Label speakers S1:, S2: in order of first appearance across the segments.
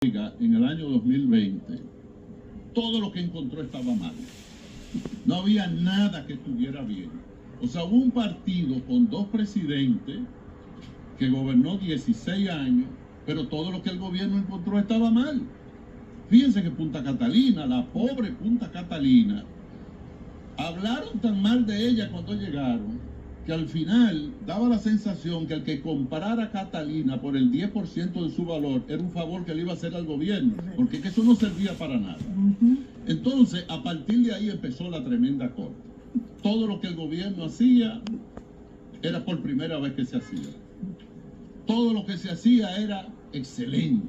S1: En el año 2020, todo lo que encontró estaba mal. No había nada que estuviera bien. O sea, hubo un partido con dos presidentes que gobernó 16 años, pero todo lo que el gobierno encontró estaba mal. Fíjense que Punta Catalina, la pobre Punta Catalina, hablaron tan mal de ella cuando llegaron, que al final daba la sensación que el que comprara Catalina por el 10% de su valor era un favor que le iba a hacer al gobierno, porque es que eso no servía para nada. Entonces, a partir de ahí empezó la tremenda corte. Todo lo que el gobierno hacía era por primera vez que se hacía. Todo lo que se hacía era excelente.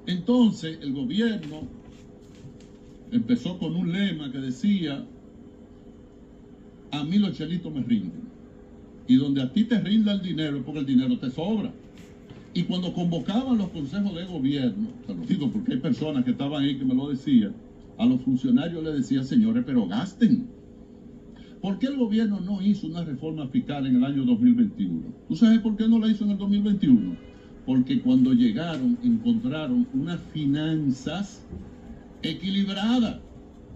S1: Entonces, el gobierno empezó con un lema que decía: a mí los chelitos me rinden. Y donde a ti te rinda el dinero es porque el dinero te sobra. Y cuando convocaban los consejos de gobierno, te lo digo porque hay personas que estaban ahí que me lo decían, a los funcionarios les decía: señores, pero gasten. ¿Por qué el gobierno no hizo una reforma fiscal en el año 2021? ¿Tú sabes por qué no la hizo en el 2021? Porque cuando llegaron encontraron unas finanzas equilibradas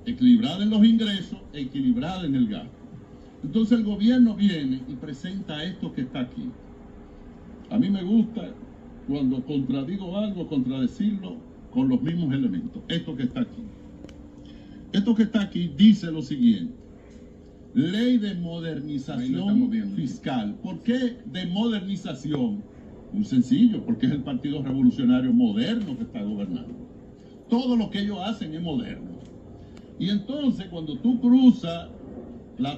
S1: en los ingresos, equilibradas en el gasto. Entonces el gobierno viene y presenta esto que está aquí. A mí me gusta cuando contradigo algo, contradecirlo con los mismos elementos. Esto que está aquí. Esto que está aquí dice lo siguiente: Ley de modernización fiscal. ¿Por qué de modernización? Muy sencillo, porque es el Partido Revolucionario Moderno que está gobernando. Todo lo que ellos hacen es moderno. Y entonces cuando tú cruzas la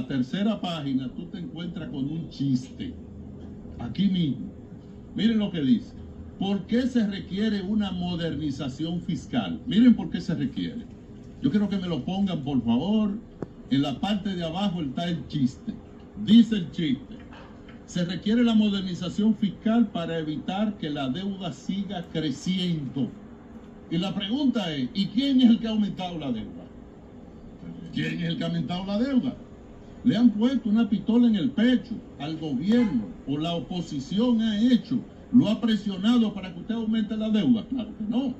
S1: tercera página, tú te encuentras con un chiste. Aquí mismo. Miren lo que dice. ¿Por qué se requiere una modernización fiscal? Miren por qué se requiere. Yo quiero que me lo pongan, por favor. En la parte de abajo está el chiste. Dice el chiste: se requiere la modernización fiscal para evitar que la deuda siga creciendo. Y la pregunta es: ¿y quién es el que ha aumentado la deuda? ¿Quién es el que ha aumentado la deuda? Le han puesto una pistola en el pecho al gobierno, o la oposición ha hecho, lo ha presionado para que usted aumente la deuda. Claro que no.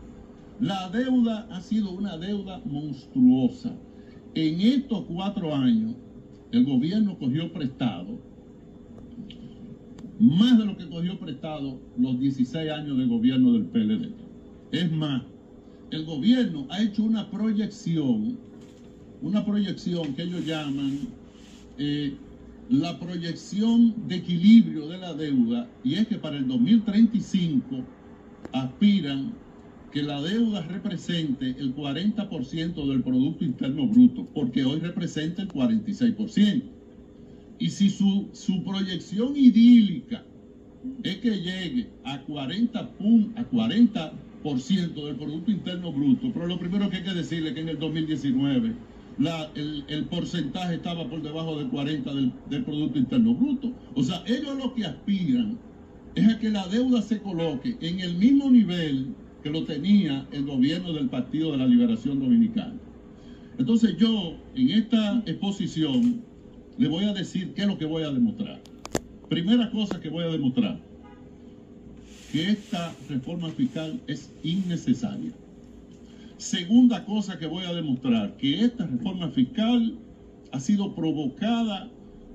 S1: La deuda ha sido una deuda monstruosa. En estos 4 años, el gobierno cogió prestado más de lo que cogió prestado los 16 años de gobierno del PLD. Es más, el gobierno ha hecho una proyección que ellos llaman la proyección de equilibrio de la deuda, y es que para el 2035 aspiran que la deuda represente el 40% del Producto Interno Bruto, porque hoy representa el 46%. Y si su proyección idílica es que llegue a 40% del Producto Interno Bruto, pero lo primero que hay que decirle es que en el 2019 el porcentaje estaba por debajo del 40% del Producto Interno Bruto. O sea, ellos lo que aspiran es a que la deuda se coloque en el mismo nivel que lo tenía el gobierno del Partido de la Liberación Dominicana. Entonces yo, en esta exposición, le voy a decir qué es lo que voy a demostrar. Primera cosa que voy a demostrar: que esta reforma fiscal es innecesaria. Segunda cosa que voy a demostrar: que esta reforma fiscal ha sido provocada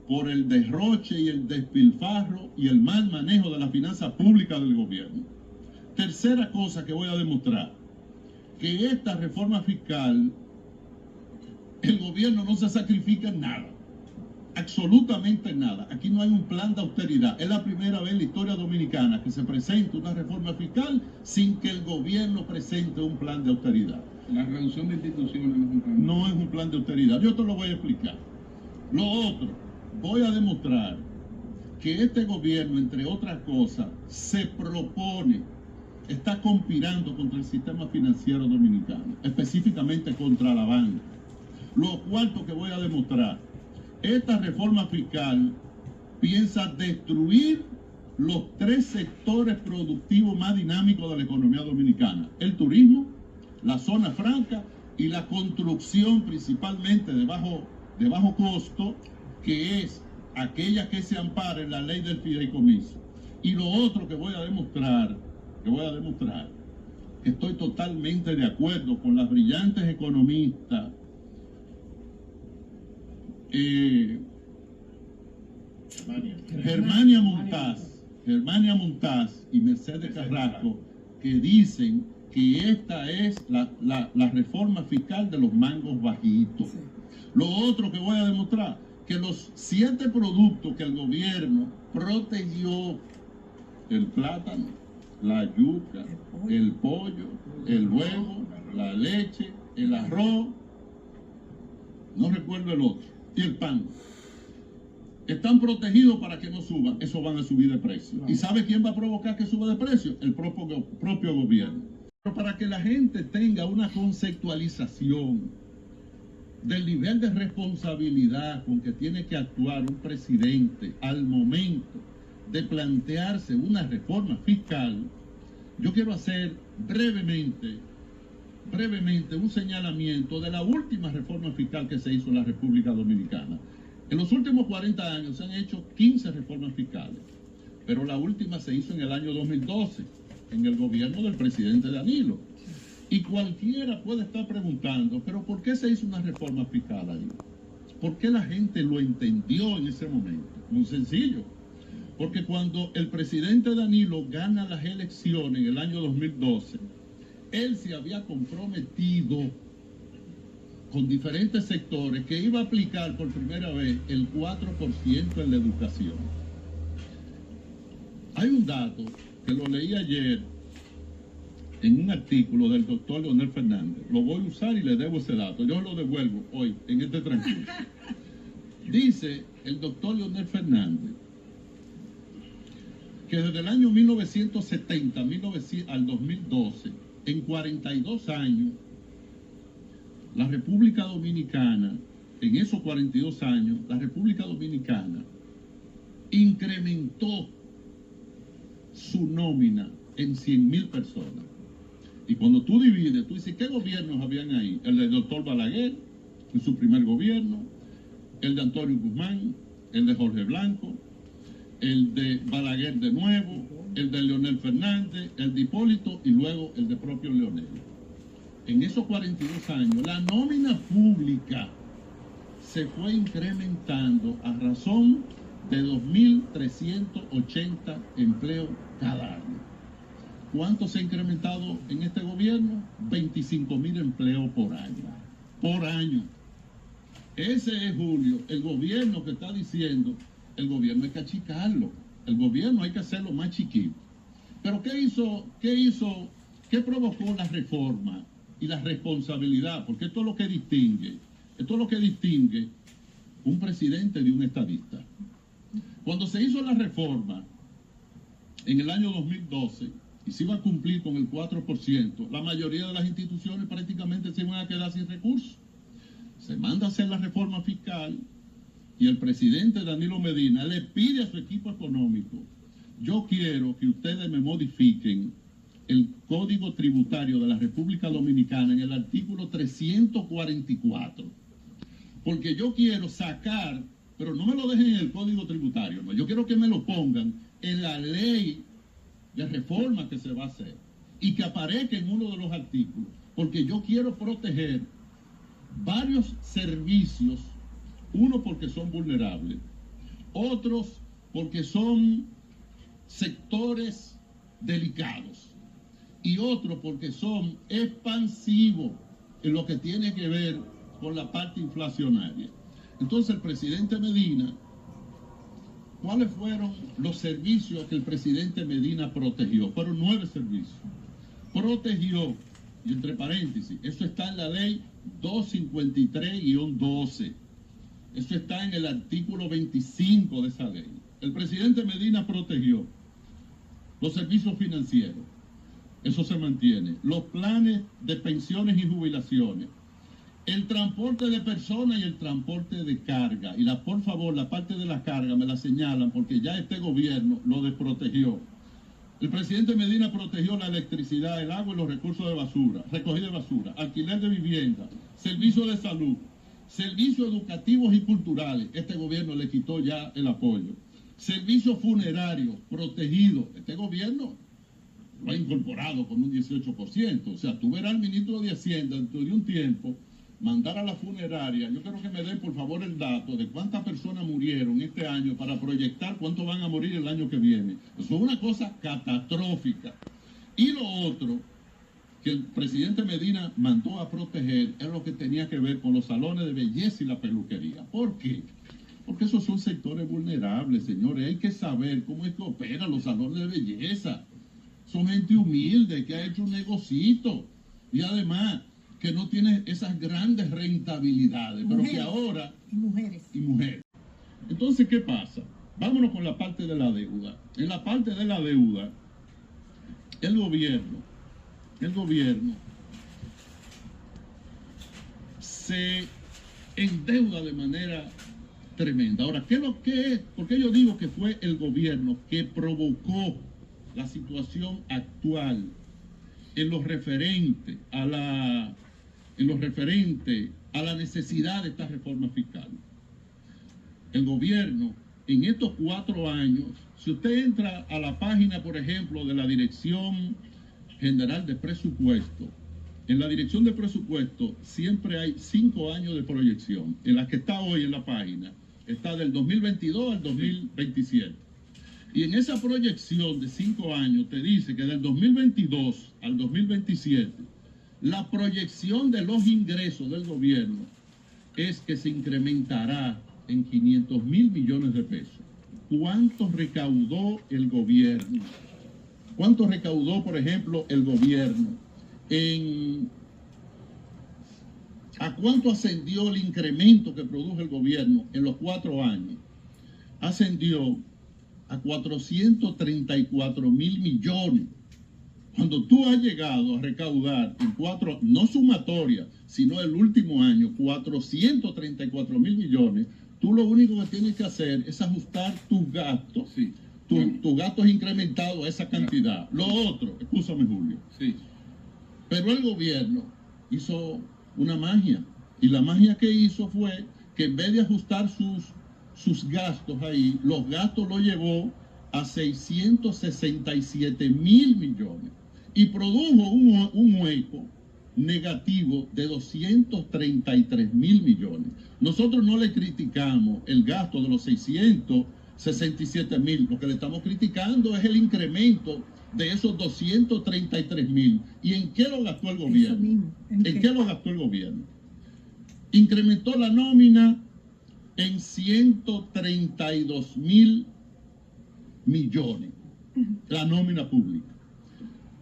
S1: por el derroche y el despilfarro y el mal manejo de la finanza pública del gobierno. Tercera cosa que voy a demostrar: que esta reforma fiscal, el gobierno no se sacrifica en nada. Absolutamente nada. Aquí no hay un plan de austeridad. Es la primera vez en la historia dominicana que se presenta una reforma fiscal sin que el gobierno presente un plan de austeridad.
S2: La reducción de instituciones
S1: no es un plan de austeridad. Yo te lo voy a explicar. Lo otro, voy a demostrar que este gobierno, entre otras cosas, se propone, está conspirando contra el sistema financiero dominicano, específicamente contra la banca. Lo cuarto que voy a demostrar: esta reforma fiscal piensa destruir los 3 sectores productivos más dinámicos de la economía dominicana: el turismo, la zona franca y la construcción, principalmente de bajo costo, que es aquella que se ampara en la ley del fideicomiso. Y lo otro que voy a demostrar estoy totalmente de acuerdo con las brillantes economistas Germania Montaz y Mercedes Carrasco, que dicen que esta es la reforma fiscal de los mangos bajitos. Lo otro que voy a demostrar, que los 7 productos que el gobierno protegió, el plátano, la yuca, el pollo, el huevo, la leche, el arroz, no recuerdo el otro, y el pan, están protegidos para que no suban. Eso van a subir de precio. ¿Y sabe quién va a provocar que suba de precio? El propio gobierno. Pero para que la gente tenga una conceptualización del nivel de responsabilidad con que tiene que actuar un presidente al momento de plantearse una reforma fiscal, yo quiero hacer brevemente un señalamiento de la última reforma fiscal que se hizo en la República Dominicana. En los últimos 40 años se han hecho 15 reformas fiscales, pero la última se hizo en el año 2012, en el gobierno del presidente Danilo. Y cualquiera puede estar preguntando, ¿pero por qué se hizo una reforma fiscal ahí? ¿Por qué la gente lo entendió en ese momento? Muy sencillo. Porque cuando el presidente Danilo gana las elecciones en el año 2012, él se había comprometido con diferentes sectores que iba a aplicar por primera vez el 4% en la educación. Hay un dato que lo leí ayer en un artículo del doctor Leonel Fernández. Lo voy a usar y le debo ese dato. Yo lo devuelvo hoy en este transcurso. Dice el doctor Leonel Fernández que desde el año 1970 al 2012, en 42 años, la República Dominicana, en esos 42 años, la República Dominicana incrementó su nómina en 100,000 personas. Y cuando tú divides, tú dices, ¿qué gobiernos habían ahí? El del doctor Balaguer, en su primer gobierno, el de Antonio Guzmán, el de Jorge Blanco, el de Balaguer de nuevo, el de Leonel Fernández, el de Hipólito y luego el de propio Leonel. En esos 42 años, la nómina pública se fue incrementando a razón de 2.380 empleos cada año. ¿Cuánto se ha incrementado en este gobierno? 25,000 empleos por año. Por año. Ese es, Julio, el gobierno que está diciendo, el gobierno hay que achicarlo, el gobierno hay que hacerlo más chiquito. Pero ¿qué provocó la reforma y la responsabilidad? Porque esto es lo que distingue un presidente de un estadista. Cuando se hizo la reforma en el año 2012 y se iba a cumplir con el 4%, la mayoría de las instituciones prácticamente se iban a quedar sin recursos. Se manda a hacer la reforma fiscal y el presidente Danilo Medina le pide a su equipo económico: yo quiero que ustedes me modifiquen el Código Tributario de la República Dominicana en el artículo 344, porque yo quiero sacar, pero no me lo dejen en el Código Tributario, no, yo quiero que me lo pongan en la ley de reforma que se va a hacer y que aparezca en uno de los artículos, porque yo quiero proteger varios servicios, uno porque son vulnerables, otros porque son sectores delicados y otros porque son expansivos en lo que tiene que ver con la parte inflacionaria. Entonces el presidente Medina, ¿cuáles fueron los servicios que el presidente Medina protegió? Fueron 9 servicios. Protegió, y entre paréntesis, eso está en la ley 253-12. Eso está en el artículo 25 de esa ley. El presidente Medina protegió los servicios financieros. Eso se mantiene. Los planes de pensiones y jubilaciones. El transporte de personas y el transporte de carga. Y por favor, la parte de la carga me la señalan porque ya este gobierno lo desprotegió. El presidente Medina protegió la electricidad, el agua y los recursos de basura, recogida de basura, alquiler de vivienda, servicios de salud, servicios educativos y culturales. Este gobierno le quitó ya el apoyo. Servicios funerarios protegidos. Este gobierno lo ha incorporado con un 18%. O sea, tú verás al ministro de Hacienda dentro de un tiempo mandar a la funeraria. Yo quiero que me den por favor el dato de cuántas personas murieron este año para proyectar cuánto van a morir el año que viene. Eso es una cosa catastrófica. Y lo otro que el presidente Medina mandó a proteger es lo que tenía que ver con los salones de belleza y la peluquería. ¿Por qué? Porque esos son sectores vulnerables, señores. Hay que saber cómo es que operan los salones de belleza. Son gente humilde que ha hecho un negocito y además que no tiene esas grandes rentabilidades,
S3: Mujeres,
S1: pero que ahora...
S3: Y mujeres.
S1: Entonces, ¿qué pasa? Vámonos con la parte de la deuda. En la parte de la deuda, el gobierno se endeuda de manera tremenda. Ahora, ¿qué es lo que es? Porque yo digo que fue el gobierno que provocó la situación actual en lo referente a la necesidad de esta reforma fiscal. El gobierno, en estos 4 años, si usted entra a la página, por ejemplo, de la Dirección General de Presupuesto, en la Dirección de Presupuesto siempre hay 5 años de proyección. En la que está hoy en la página, está del 2022 al 2027. Y en esa proyección de 5 años te dice que del 2022 al 2027, la proyección de los ingresos del gobierno es que se incrementará en 500.000 millones de pesos. ¿Cuánto recaudó el gobierno? ¿Cuánto recaudó, por ejemplo, el gobierno? ¿A cuánto ascendió el incremento que produjo el gobierno en los 4 años? Ascendió a 434.000 millones. Cuando tú has llegado a recaudar en 4, no sumatoria, sino el último año, 434.000 millones, tú lo único que tienes que hacer es ajustar tus gastos,
S2: Sí.
S1: tus gastos incrementados a esa cantidad. Lo otro, escúchame Julio,
S2: Sí.
S1: pero el gobierno hizo una magia, y la magia que hizo fue que en vez de ajustar sus gastos ahí, los gastos los llevó a 667.000 millones y produjo un hueco negativo de 233.000 millones. Nosotros no le criticamos el gasto de los 667.000, lo que le estamos criticando es el incremento de esos 233.000. ¿Y en qué lo gastó el gobierno?
S3: Mismo.
S1: ¿En qué lo gastó el gobierno? Incrementó la nómina en 132.000 millones, la nómina pública.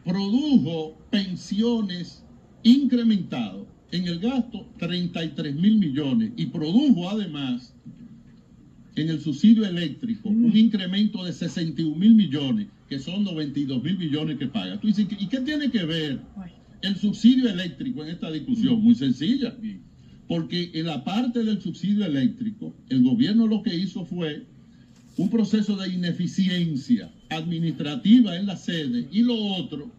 S1: Produjo pensiones incrementado en el gasto 33.000 millones y produjo además en el subsidio eléctrico un incremento de 61.000 millones, que son 92.000 millones que paga. Tú dices, ¿y qué tiene que ver el subsidio eléctrico en esta discusión? Muy sencilla, porque en la parte del subsidio eléctrico, el gobierno lo que hizo fue un proceso de ineficiencia administrativa en la sede, y lo otro,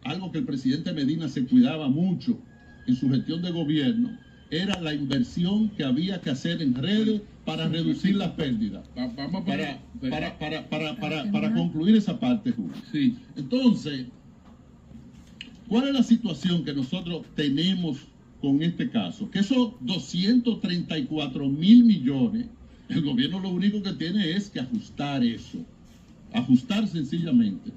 S1: algo que el presidente Medina se cuidaba mucho en su gestión de gobierno, era la inversión que había que hacer en redes para reducir las pérdidas.
S2: Vamos
S1: Para concluir esa parte, Julio.
S2: Sí.
S1: Entonces, ¿cuál es la situación que nosotros tenemos con este caso? Que esos 234.000 millones, el gobierno lo único que tiene es que ajustar eso. Ajustar sencillamente.